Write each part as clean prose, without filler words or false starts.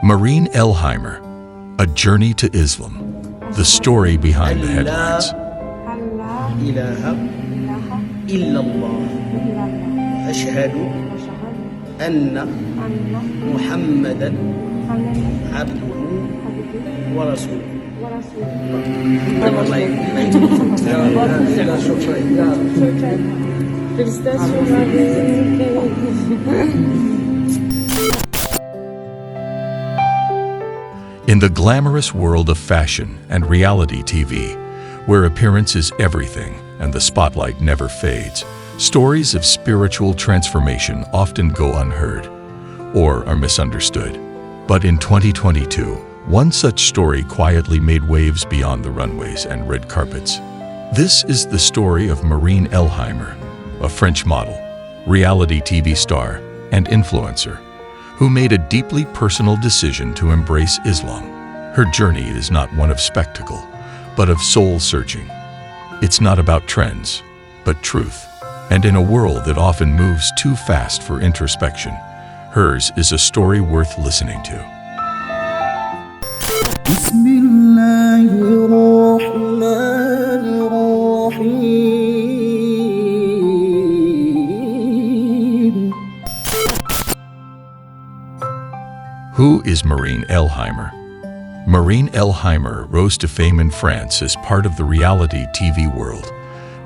Marine Elheimer, A Journey to Islam, the story behind the headlines. إله إلا الله أشهد أن محمدا عبده ورسوله. In the glamorous world of fashion and reality TV, where appearance is everything and the spotlight never fades, stories of spiritual transformation often go unheard or are misunderstood. But in 2022, one such story quietly made waves beyond the runways and red carpets. This is the story of Marine Elheimer, a French model, reality TV star, and influencer, who made a deeply personal decision to embrace Islam. Her journey is not one of spectacle, but of soul-searching. It's not about trends, but truth. And in a world that often moves too fast for introspection, hers is a story worth listening to. Who is Marine Elheimer? Marine Elheimer rose to fame in France as part of the reality TV world,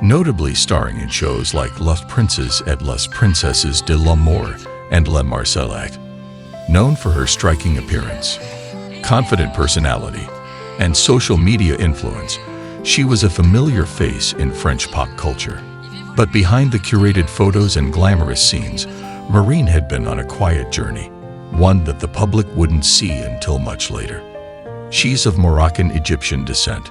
notably starring in shows like Les Princes et les Princesses de l'Amour and Le Marcelet. Known for her striking appearance, confident personality, and social media influence, she was a familiar face in French pop culture. But behind the curated photos and glamorous scenes, Marine had been on a quiet journey, one that the public wouldn't see until much later. She's of Moroccan-Egyptian descent,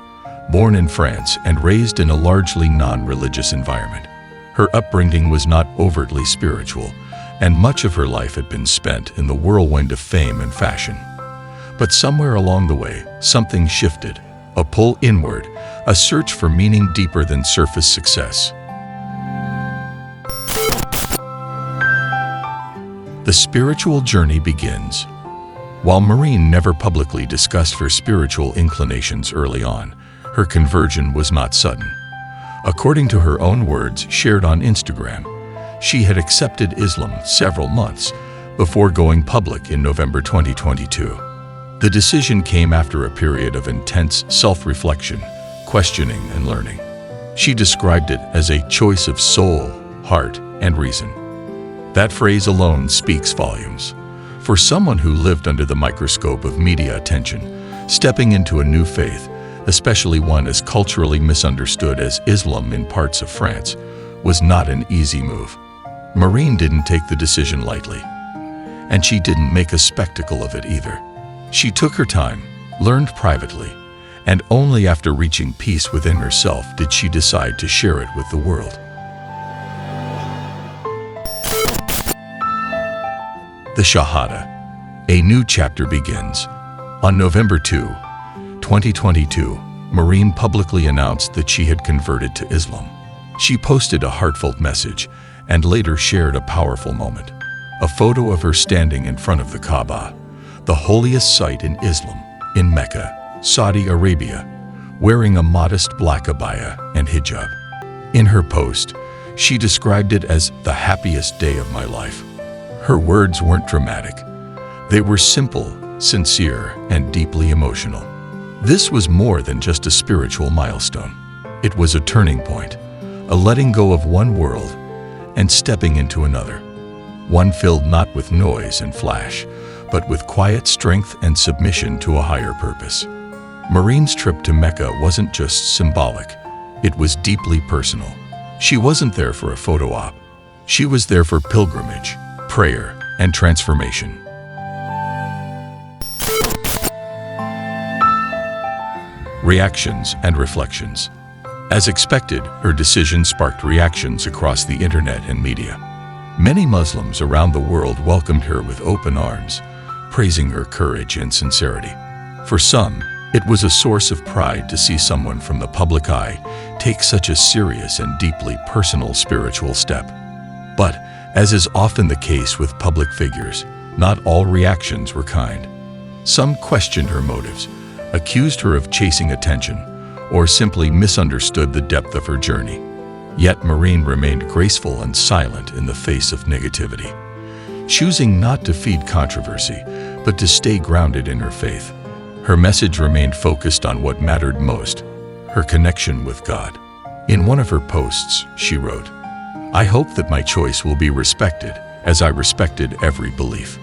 born in France and raised in a largely non-religious environment. Her upbringing was not overtly spiritual, and much of her life had been spent in the whirlwind of fame and fashion. But somewhere along the way, something shifted, a pull inward, a search for meaning deeper than surface success. The spiritual journey begins. While Marine never publicly discussed her spiritual inclinations early on, her conversion was not sudden. According to her own words shared on Instagram, she had accepted Islam several months before going public in November 2022. The decision came after a period of intense self-reflection, questioning, and learning. She described it as a choice of soul, heart, and reason. That phrase alone speaks volumes. For someone who lived under the microscope of media attention, stepping into a new faith, especially one as culturally misunderstood as Islam in parts of France, was not an easy move. Marine didn't take the decision lightly, and she didn't make a spectacle of it either. She took her time, learned privately, and only after reaching peace within herself did she decide to share it with the world. The Shahada. A new chapter begins. On November 2, 2022, Marine publicly announced that she had converted to Islam. She posted a heartfelt message and later shared a powerful moment. A photo of her standing in front of the Kaaba, the holiest site in Islam, in Mecca, Saudi Arabia, wearing a modest black abaya and hijab. In her post, she described it as the happiest day of my life. Her words weren't dramatic. They were simple, sincere, and deeply emotional. This was more than just a spiritual milestone. It was a turning point, a letting go of one world and stepping into another. One filled not with noise and flash, but with quiet strength and submission to a higher purpose. Marine's trip to Mecca wasn't just symbolic. It was deeply personal. She wasn't there for a photo op. She was there for pilgrimage, prayer, and transformation. Reactions and reflections. As expected, her decision sparked reactions across the internet and media. Many Muslims around the world welcomed her with open arms, praising her courage and sincerity. For some, it was a source of pride to see someone from the public eye take such a serious and deeply personal spiritual step. But, as is often the case with public figures, not all reactions were kind. Some questioned her motives, accused her of chasing attention, or simply misunderstood the depth of her journey. Yet Maureen remained graceful and silent in the face of negativity, choosing not to feed controversy, but to stay grounded in her faith. Her message remained focused on what mattered most, her connection with God. In one of her posts, she wrote, "I hope that my choice will be respected, as I respected every belief."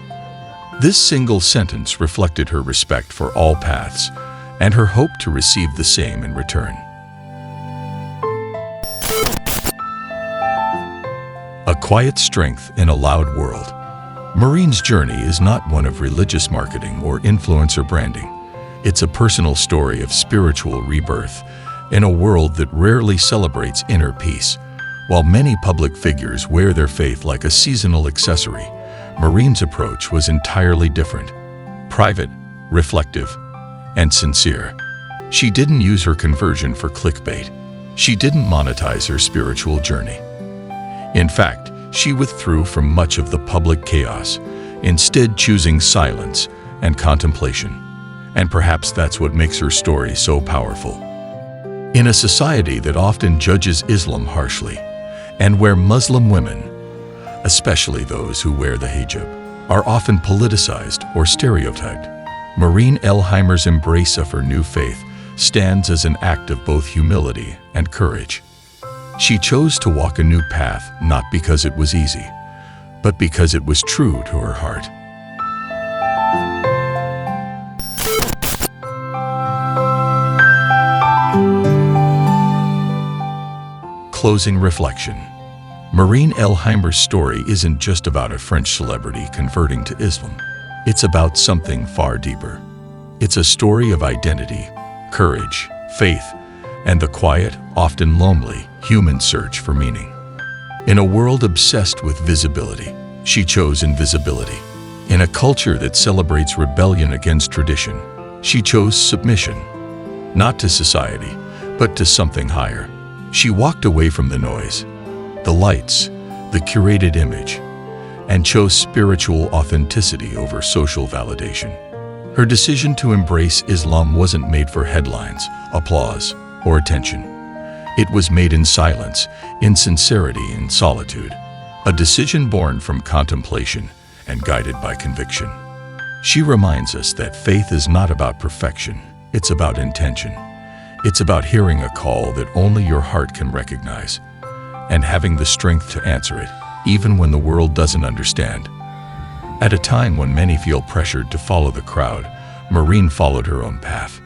This single sentence reflected her respect for all paths and her hope to receive the same in return. A quiet strength in a loud world. Maureen's journey is not one of religious marketing or influencer branding. It's a personal story of spiritual rebirth in a world that rarely celebrates inner peace. While many public figures wear their faith like a seasonal accessory, Maureen's approach was entirely different. Private, reflective, and sincere. She didn't use her conversion for clickbait. She didn't monetize her spiritual journey. In fact, she withdrew from much of the public chaos, instead choosing silence and contemplation. And perhaps that's what makes her story so powerful. In a society that often judges Islam harshly, and where Muslim women, especially those who wear the hijab, are often politicized or stereotyped, Maureen Elheimer's embrace of her new faith stands as an act of both humility and courage. She chose to walk a new path not because it was easy, but because it was true to her heart. Closing reflection. Maureen Elheimer's story isn't just about a French celebrity converting to Islam. It's about something far deeper. It's a story of identity, courage, faith, and the quiet, often lonely, human search for meaning. In a world obsessed with visibility, she chose invisibility. In a culture that celebrates rebellion against tradition, she chose submission, not to society, but to something higher. She walked away from the noise, the lights, the curated image, and chose spiritual authenticity over social validation. Her decision to embrace Islam wasn't made for headlines, applause, or attention. It was made in silence, in sincerity and solitude, a decision born from contemplation and guided by conviction. She reminds us that faith is not about perfection, it's about intention. It's about hearing a call that only your heart can recognize, and having the strength to answer it, even when the world doesn't understand. At a time when many feel pressured to follow the crowd, Maureen followed her own path.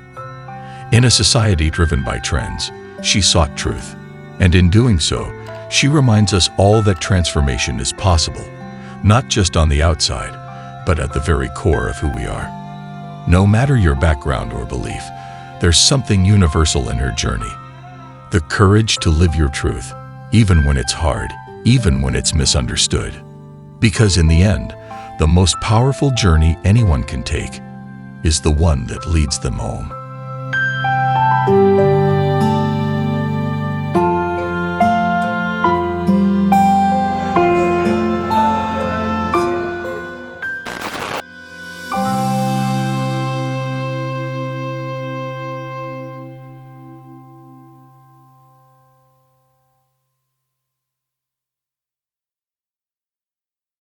In a society driven by trends, she sought truth. And in doing so, she reminds us all that transformation is possible, not just on the outside, but at the very core of who we are. No matter your background or belief, there's something universal in her journey. The courage to live your truth, even when it's hard, even when it's misunderstood. Because in the end, the most powerful journey anyone can take is the one that leads them home.